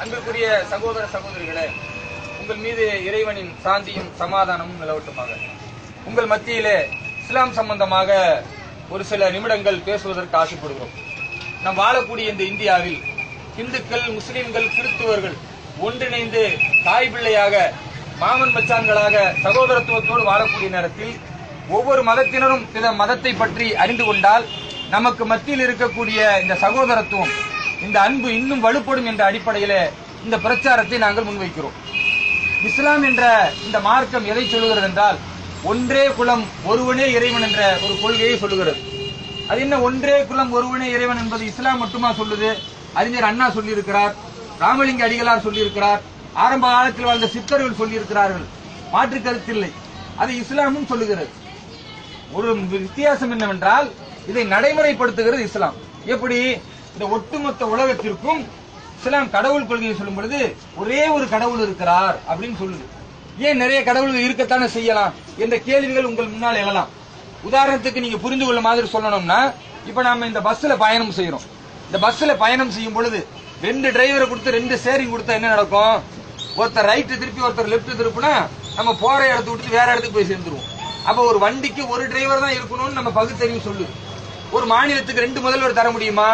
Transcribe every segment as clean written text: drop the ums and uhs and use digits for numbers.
அன்பிற்குரிய சகோதர சகோதரிகளே, உங்கள் மீது இறைவனின் சாந்தியும் சமாதானமும் நிலவட்டுமாக. உங்கள் மத்தியிலே இஸ்லாம் சம்பந்தமாக ஒரு சில நிமிடங்கள் பேசுவதற்கு ஆசைப்படுகிறோம். நாம் வாழக்கூடிய இந்த இந்தியாவில் இந்துக்கள், முஸ்லிம்கள், கிறிஸ்துவர்கள் ஒன்றிணைந்து தாய் பிள்ளையாக, மாமன் மச்சான்களாக சகோதரத்துவத்தோடு வாழக்கூடிய நேரத்தில் ஒவ்வொரு மதத்தினரும் பிற மதத்தை பற்றி அறிந்து கொண்டால் நமக்கு மத்தியில் இருக்கக்கூடிய இந்த சகோதரத்துவம், இந்த அன்பு இன்னும் வலுப்படும் என்ற அடிப்படையிலே இந்த பிரச்சாரத்தை நாங்கள் முன்வைக்கிறோம். இஸ்லாம் என்ற இந்த மார்க்கம் எதை சொல்லுகிறது என்றால், ஒன்றே குலம் ஒருவனே இறைவன் என்ற ஒரு கொள்கையை சொல்லுகிறது. அது என்ன ஒன்றே குலம் ஒருவனே இறைவன் என்பது இஸ்லாம் மட்டுமா சொல்லுது? அறிஞர் அண்ணா சொல்லியிருக்கிறார், ராமலிங்க அடிகளார் சொல்லியிருக்கிறார், ஆரம்ப காலத்தில் வாழ்ந்த சித்தர்கள் சொல்லியிருக்கிறார்கள். மாற்று கருத்தில்லை, அது இஸ்லாமும் சொல்லுகிறது. ஒரு வித்தியாசம் என்னவென்றால், இதை நடைமுறைப்படுத்துகிறது இஸ்லாம். எப்படி? இந்த ஒட்டுமொத்த உலகத்திற்கும் இஸ்லாம் கடவுள் கொள்கையை சொல்லும் பொழுது ஒரே ஒரு கடவுள் இருக்கிறார் அப்படின்னு சொல்லுது. ஏன் நிறைய கடவுள்கள் இருக்கத்தானே செய்யலாம் என்ற கேள்விகள் உங்கள் முன்னால் எழலாம். உதாரணத்துக்கு நீங்க புரிந்து கொள்ள மாதிரி சொல்லணும்னா, இப்ப நாம இந்த பஸ்ல பயணம் செய்யறோம். இந்த பஸ்ல பயணம் செய்யும் பொழுது 2 டிரைவரை கொடுத்து 2 ஷேரிங் கொடுத்தா என்ன நடக்கும்? ஒருத்தர் ரைட் திருப்பி ஒருத்தர் லெப்ட் திருப்பினா நம்ம போற இடத்த விட்டு வேற இடத்துக்கு போய் சேர்ந்துருவோம். அப்ப ஒரு வண்டிக்கு ஒரு டிரைவர் தான் இருக்கணும்னு நம்ம பகுத்தறிவு சொல்லுது. ஒரு மாநிலத்துக்கு 2 முதல்வர் தர முடியுமா?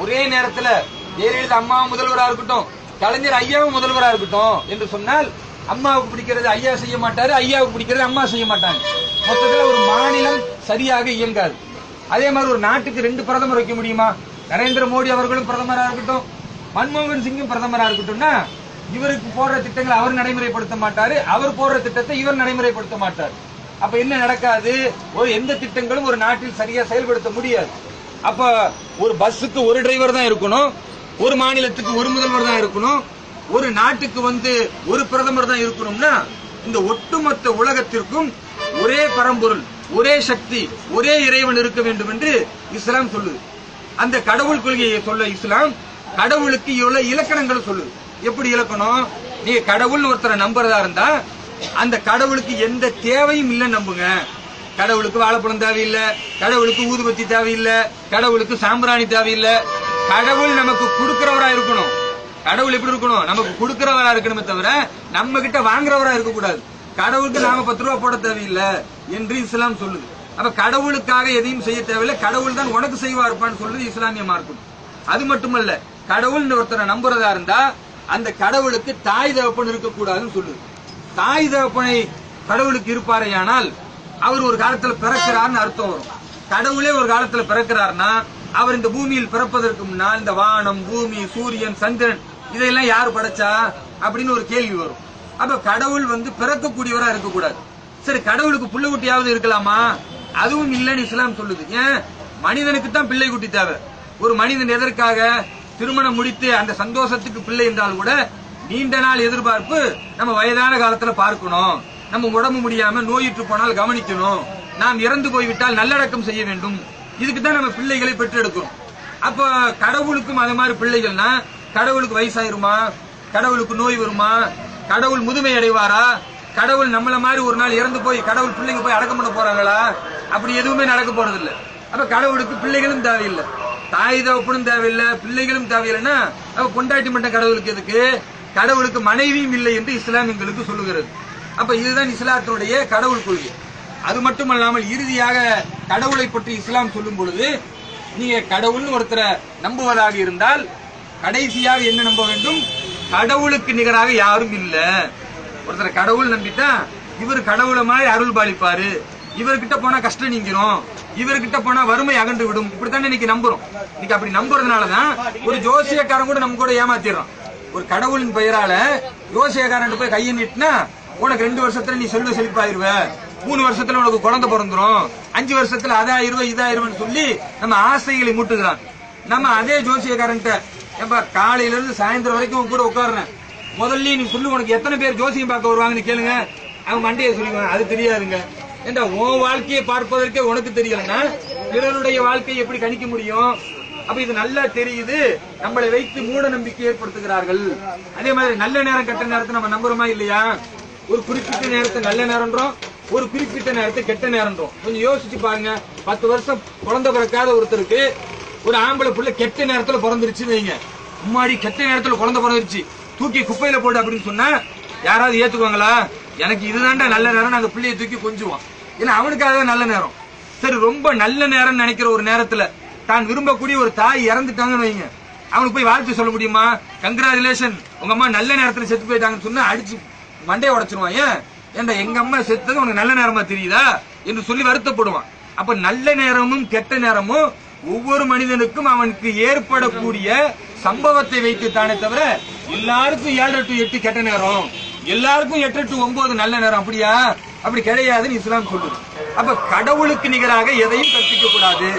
ஒரே நேரத்துல ஜெயலலிதா அம்மாவும் முதல்வரா இருக்கட்டும், கலைஞர் ஐயாவும் முதல்வரா இருக்கட்டும் என்று சொன்னால், அம்மாவுக்கு பிடிக்கிறது ஐயா செய்ய மாட்டாரு, ஐயாவுக்கு பிடிக்கிறது அம்மா செய்ய மாட்டாங்க. மொத்தத்தில் ஒரு மாநிலம் சரியாக இயங்காது. அதே மாதிரி ஒரு நாட்டுக்கு 2 பிரதமர் வைக்க முடியுமா? நரேந்திர மோடி அவர்களும் பிரதமரா இருக்கட்டும், மன்மோகன் சிங்கும் பிரதமரா இருக்கட்டும்னா, இவருக்கு போடுற திட்டங்களை அவர் நடைமுறைப்படுத்த மாட்டாரு, அவர் போடுற திட்டத்தை இவர் நடைமுறைப்படுத்த மாட்டார். அப்ப என்ன நடக்காது? ஒரு எந்த திட்டங்களும் ஒரு நாட்டில் சரியா செயல்படுத்த முடியாது. அப்ப ஒரு பஸ்ஸுக்கு ஒரு டிரைவர் தான் இருக்கணும், ஒரு மாநிலத்துக்கு ஒரு முதல்வர் தான் இருக்கணும், ஒரு நாட்டுக்கு ஒரு பிரதமர் தான் இருக்கணும்னா, இந்த ஒட்டுமொத்த உலகத்திற்கும் ஒரே பரம்பொருள், ஒரே சக்தி, ஒரே இறைவன் இருக்க வேண்டும் என்று இஸ்லாம் சொல்லுது. அந்த கடவுள் கொள்கையை சொல்ல இஸ்லாம் கடவுளுக்கு இவ்வளவு இலக்கணங்கள் சொல்லுது. எப்படி இலக்கணம்? நீங்க கடவுள் ஒருத்தரை நம்புறதா இருந்தா அந்த கடவுளுக்கு எந்த தேவையும் இல்லைன்னு நம்புங்க. கடவுளுக்கு வாழைப்பழம் தேவையில்லை, கடவுளுக்கு ஊதுபத்தி தேவையில்லை, கடவுளுக்கு சாம்பிராணி தேவையில்லை. கடவுள் நமக்கு கொடுக்கிறவரா இருக்கணும். கடவுள் எப்படி இருக்கணும்? நமக்கு கொடுக்கிறவரா இருக்கணுமே தவிர நம்ம கிட்ட வாங்குறவரா இருக்கக்கூடாது. கடவுளுக்கு நாம 10 ரூபா போட தேவையில்லை என்று இஸ்லாம் சொல்லுது. அப்ப கடவுளுக்காக எதையும் செய்ய தேவையில்லை, கடவுள் தான் உனக்கு செய்வா இருப்பான்னு சொல்லுது இஸ்லாமிய மார்க்கம். அது மட்டுமல்ல, கடவுள் ஒருத்தரை நம்புறதா இருந்தா அந்த கடவுளுக்கு தாய் தகப்பன் இருக்கக்கூடாதுன்னு சொல்லுது. தாய் தகப்பனை கடவுளுக்கு இருப்பாரையானால் அவர் ஒரு காலத்துல பிறக்கிறார்னு அர்த்தம் வரும். கடவுளே ஒரு காலத்துல பிறக்கிறார்னா அவர் இந்த பூமியில் பிறப்பதற்கு முன்னால் இந்த வானம், பூமி, சூரியன், சந்திரன் இதையெல்லாம் யார் படைச்சா அப்படின்னு ஒரு கேள்வி வரும். அப்ப கடவுள் பிறக்கக்கூடியவரா இருக்கக்கூடாது. சரி, கடவுளுக்கு புள்ள குட்டியாவது இருக்கலாமா? அதுவும் இல்லைன்னு இஸ்லாம் சொல்லுது. ஏன்? மனிதனுக்கு தான் பிள்ளை குட்டி தேவை. ஒரு மனிதன் எதற்காக? திருமணம் முடித்து அந்த சந்தோஷத்துக்கு பிள்ளை என்றால் கூட நீண்ட நாள் எதிர்பார்ப்பு, நம்ம வயதான காலத்துல பார்க்கணும், நம்ம உடம்பு முடியாம நோயிற்று போனால் கவனிக்கணும், நாம் இறந்து போய்விட்டால் நல்லடக்கம் செய்ய வேண்டும். இதுக்கு தான் நம்ம பிள்ளைகளை பெற்றெடுக்கிறோம். அப்ப கடவுளுக்கும் அது மாதிரி பிள்ளைகள்னா, கடவுளுக்கு வயசாயிருமா? கடவுளுக்கு நோய் வருமா? கடவுள் முதுமை அடைவாரா? கடவுள் நம்மள மாதிரி ஒரு நாள் இறந்து போய் கடவுள் பிள்ளைங்க போய் அடக்கம் பண்ண போறாங்களா? அப்படி எதுவுமே நடக்க போறது இல்லை. அப்ப கடவுளுக்கு பிள்ளைகளும் தேவையில்லை, தாய் தகப்பனும் தேவையில்லை, பிள்ளைகளும் தேவையில்லைன்னா அப்ப கொண்டாட்டி மட்டும் கடவுளுக்கு எதுக்கு? கடவுளுக்கு மனைவியும் இல்லை என்று இஸ்லாம் எங்களுக்கு சொல்லுகிறது. அப்ப இதுதான் இஸ்லாத்தினுடைய கடவுள் கொள்கை. அது மட்டுமல்லாமல் இறுதியாக கடவுளை பற்றி இஸ்லாம் சொல்லும் பொழுது, நீங்க கடவுள்னு ஒருத்தரை நம்புவதாக இருந்தால் கடைசியாக என்ன நம்ப வேண்டும்? கடவுளுக்கு நிகராக யாரும் இல்ல. ஒருத்தரை கடவுள் நம்பிட்டா இவர் கடவுளை மாதிரி அருள் பாலிப்பாரு, இவர்கிட்ட போனா கஷ்டம் நீங்கிரும், இவர்கிட்ட போனா வறுமை அகன்று விடும், இப்படித்தானே இன்னைக்கு நம்புறோம். இன்னைக்கு அப்படி நம்புறதுனாலதான் ஒரு ஜோசியக்காரன் கூட நம்ம கூட ஏமாத்திடுறான். ஒரு கடவுளின் பெயரால ஜோசியக்காரன் போய் கையை நீட்டினா உனக்கு 2 வருஷத்துல நீ செல்வ செழிப்பாயிருவ, 3 வருஷத்துல உனக்கு குழந்தை பிறந்துரும், 5 வருஷத்துல அதாயிருவ இதாயிருவன்னு சொல்லி நம்ம ஆசைகளை மூட்டுகிறான். நம்ம அதே ஜோசியக்காரன்ட்ட, ஏப்பா காலையில இருந்து சாயந்தரம் வரைக்கும் கூட உட்காடுறேன், முதல்ல நீ சொல்லு உனக்கு எத்தனை பேர் ஜோசியம் பார்க்க வருவாங்கன்னு கேளுங்க, அவன் மண்டையை சொல்லுவான் அது தெரியாதுங்க. ஏண்டா உன் வாழ்க்கையை பார்ப்பதற்கே உனக்கு தெரியலன்னா பிறருடைய வாழ்க்கையை எப்படி கணிக்க முடியும்? அப்ப இது நல்லா தெரியுது, நம்மளை வைத்து மூட நம்பிக்கை ஏற்படுத்துகிறார்கள். அதே மாதிரி நல்ல நேரம் கெட்ட நேரத்தை நம்ம நம்புறோமா இல்லையா? ஒரு குறிப்பிட்ட நேரத்தை நல்ல நேரம்ன்றோம், ஒரு குறிப்பிட்ட நேரத்தை கெட்ட நேரம்ன்றோம். கொஞ்சம் யோசிச்சு பாருங்க. 10 வருஷம் குழந்தை பிறக்காத ஒருத்தருக்கு ஒரு ஆம்பளை புள்ள கெட்ட நேரத்துல பிறந்துருச்சு வைங்க, முன்னாடி கெட்ட நேரத்துல குழந்தை பிறந்துருச்சு, தூக்கி குப்பையில போடு அப்படின்னு சொன்னா யாராவது ஏத்துக்குவாங்களா? எனக்கு இதுதான்டா நல்ல நேரம், அந்த பிள்ளையை தூக்கி கொஞ்சுவான். ஏன்னா அவனுக்காக நல்ல நேரம். சரி, ரொம்ப நல்ல நேரம் நினைக்கிற ஒரு நேரத்துல தான் விரும்பக்கூடிய ஒரு தாய் இறந்துட்டாங்கன்னு வைங்க, அவனுக்கு போய் வாழ்த்து சொல்ல முடியுமா? கங்க்ராச்சுலேஷன், உங்க அம்மா நல்ல நேரத்துல செத்து போயிட்டாங்கன்னு சொன்னா அடிச்சு மண்டையை உடைச்சிருவான். ஏன்டா எங்க அம்மா செத்தது உனக்கு நல்ல நேரமா தெரியுதா என்று சொல்லி வருத்தப்படுவான். அப்ப நல்ல நேரமும் கெட்ட நேரமும் ஒவ்வொரு மனிதனுக்கும் அவனுக்கு ஏற்படக்கூடிய சம்பவத்தை வைத்து தானே தவிர எல்லாருக்கும் 7 to 8 கெட்ட நேரம், எல்லாருக்கும் 8 to 9 நல்ல நேரம் அப்படியா? அப்படி கிடையாதுன்னு இஸ்லாம் சொல்லுது. அப்ப கடவுளுக்கு நிகராக எதையும் கற்பிக்க கூடாது.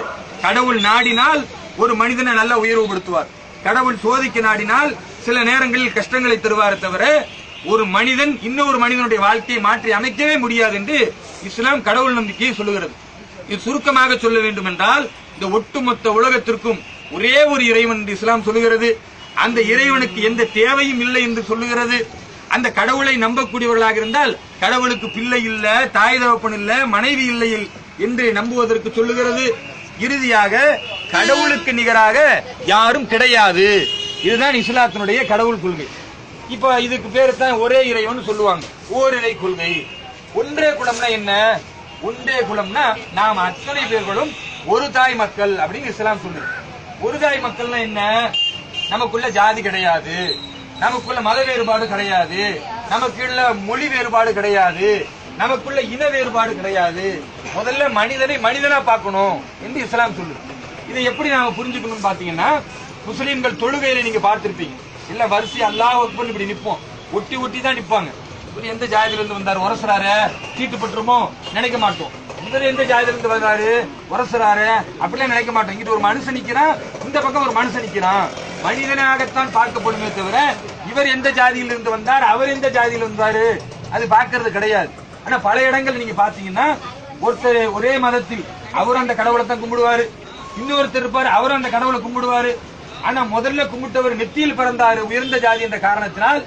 கடவுள் நாடினால் ஒரு மனிதனை நல்லா உயர்வுபடுத்துவார், கடவுள் சோதிக்க நாடினால் சில நேரங்களில் கஷ்டங்களை தருவார் தவிர ஒரு மனிதன் இன்னொரு மனிதனுடைய வாழ்க்கையை மாற்றி அமைக்கவே முடியாது என்று இஸ்லாம் கடவுள் நம்பிக்கையை சொல்லுகிறது. இது சுருக்கமாக சொல்ல வேண்டும் என்றால் இந்த ஒட்டுமொத்த உலகத்திற்கும் ஒரே ஒரு இறைவன் என்று இஸ்லாம் சொல்லுகிறது. அந்த இறைவனுக்கு எந்த தேவையும் இல்லை என்று சொல்லுகிறது. அந்த கடவுளை நம்பக்கூடியவர்களாக இருந்தால் கடவுளுக்கு பிள்ளை இல்ல, தாய் தகப்பன் இல்ல, மனைவி இல்லை என்று நம்புவதற்கு சொல்லுகிறது. இறுதியாக கடவுளுக்கு நிகராக யாரும் கிடையாது. இதுதான் இஸ்லாத்தினுடைய கடவுள் கொள்கை. இப்ப இதுக்கு பேரு தான் ஒரே இறைவன் சொல்லுவாங்க, ஓரிரை கொள்கை. ஒன்றே குலம்னா என்ன? ஒன்றே குலம்னா நாம் அத்தனை பேர்களும் ஒரு தாய் மக்கள் அப்படின்னு இஸ்லாம் சொல்லுது. ஒரு தாய் மக்கள்னா என்ன? நமக்குள்ள ஜாதி கிடையாது, நமக்குள்ள மத வேறுபாடு கிடையாது, நமக்குள்ள மொழி வேறுபாடு கிடையாது, நமக்குள்ள இன வேறுபாடு கிடையாது. முதல்ல மனிதனை மனிதனா பார்க்கணும் என்று இஸ்லாம் சொல்லுது. இதை எப்படி நாம புரிஞ்சுக்கணும்னு பாத்தீங்கன்னா, முஸ்லிம்கள் தொழுகையில நீங்க பார்த்திருப்பீங்க, இல்ல வரிசை அல்லாஹ் அக்பர் இப்படி நிப்போம், ஒட்டி ஒட்டி தான் நிப்பாங்க. இவர் எந்த ஜாதியில இருந்து வந்தாரு, உரசுறாரு, தீட்டுப்பட்டுருமோ நினைக்க மாட்டோம். இவர் எந்த ஜாதியில இருந்து வந்தாரு, உரசுறாரு அப்படிலாம் நினைக்க மாட்டோம். இங்கிட்டு ஒரு மனுஷன் நிக்கிறான், இந்த பக்கம் ஒரு மனுஷன் நிக்கிறான், மனிதனாகத்தான் பார்க்கப்படுமே தவிர இவர் எந்த ஜாதியில இருந்து வந்தார், அவர் எந்த ஜாதியில இருந்தாரு அது பார்க்கறது கிடையாது. ஆனா பல இடங்கள் நீங்க பாத்தீங்கன்னா ஒருத்தர் ஒரே மதத்தில் அவர் அந்த கடவுளை தான் கும்பிடுவாரு, இன்னொருத்தர் இருப்பாரு அவரும் அந்த கடவுளை கும்பிடுவாரு. ஆனா முதல்ல கும்பிட்டவர் நெத்தியில் பிறந்தாரு, உயர்ந்த ஜாதி என்ற காரணத்தினால்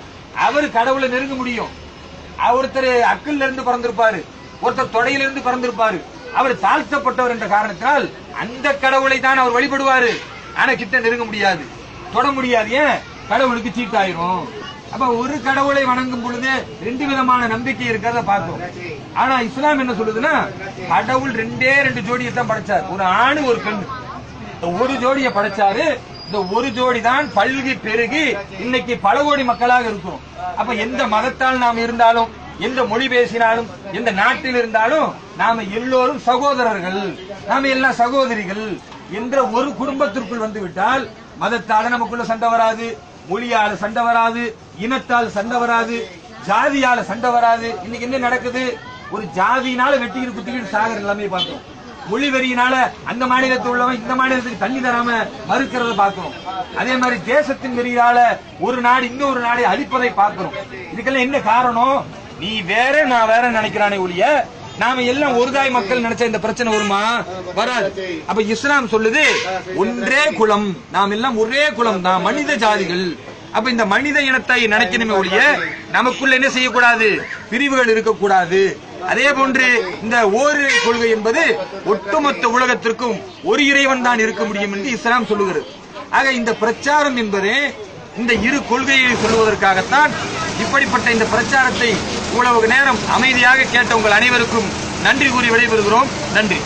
அவர் கடவுளை நெருங்க முடியும். ஒருத்தர் அக்கல்ல இருந்து பிறந்திருப்பாரு, ஒருத்தர் தொடையிலிருந்து பிறந்திருப்பாரு, அவர் தாழ்த்தப்பட்டவர் என்ற காரணத்தினால் அந்த கடவுளை தான் அவர் வழிபடுவாரு. ஆனா கிட்ட நெருங்க முடியாது, தொட முடியாது. ஏன்? கடவுளுக்கு சீட்டாயிரும். அப்ப ஒரு கடவுளை வணங்கும் பொழுது 2 விதமான நம்பிக்கை இருக்கிறத பார்க்கிறோம். ஆனா இஸ்லாம் என்ன சொல்லுதுன்னா, கடவுள் 2 ஜோடியை தான் படைச்சார், ஒரு ஆணு ஒரு பெண். ஒரு ஜோடியை படைச்சாரு. இந்த ஒரு ஜோடி தான் பல்கி பெருகி இன்னைக்கு பல கோடி மக்களாக இருக்கிறோம். அப்ப எந்த மதத்தால் நாம் இருந்தாலும், எந்த மொழி பேசினாலும், எந்த நாட்டில் இருந்தாலும் நாம எல்லோரும் சகோதரர்கள், நாம எல்லாம் சகோதரிகள் என்ற ஒரு குடும்பத்திற்குள் வந்து விட்டால் மதத்தால நமக்குள்ள சண்டை வராது, மொழியால சண்டை வராது, இனத்தால் சண்டை வராது, ஜாதியால சண்டை வராது. இன்னைக்கு என்ன நடக்குது? ஒரு ஜாதியினால வெட்டிக்கிட்டு குத்திக்கிட்டு சாகர எல்லாமே பார்க்கிறோம். மொழி வெறியினால அந்த மாநிலத்தில் உள்ளவன் இந்த மாநிலத்துக்கு தண்ணி தராம மறுக்கிறத பார்க்கிறோம். அதே மாதிரி தேசத்தின் வெறியால ஒரு நாடு இன்னொரு நாடை அழிப்பதை பார்க்கிறோம். இதுக்கெல்லாம் என்ன காரணம்? நீ வேற நான் வேற நினைக்கிறானே ஒழிய நாம எல்லாம் ஒரு தாய் மக்கள் நினைச்ச இந்த பிரச்சனை வருமா? வராது. அப்ப இஸ்லாம் சொல்லுது ஒன்றே குலம், நாம் எல்லாம் ஒரே குலம் தான், மனித ஜாதிகள். அப்ப இந்த மனித இனத்தை நினைக்கணுமே ஒழிய நமக்குள்ள என்ன செய்யக்கூடாது? பிரிவுகள் இருக்கக்கூடாது. அதே போன்று இந்த ஓரிரை கொள்கை என்பது ஒட்டுமொத்த உலகத்திற்கும் ஒரு இறைவன் தான் இருக்க முடியும் என்று இஸ்லாம் சொல்லுகிறது. ஆக இந்த பிரச்சாரம் என்பது இந்த இரு கொள்கையை சொல்லுவதற்காகத்தான். இப்படிப்பட்ட இந்த பிரச்சாரத்தை இவ்வளவு நேரம் அமைதியாக கேட்ட உங்கள் அனைவருக்கும் நன்றி கூறி விடைபெறுகிறோம். நன்றி.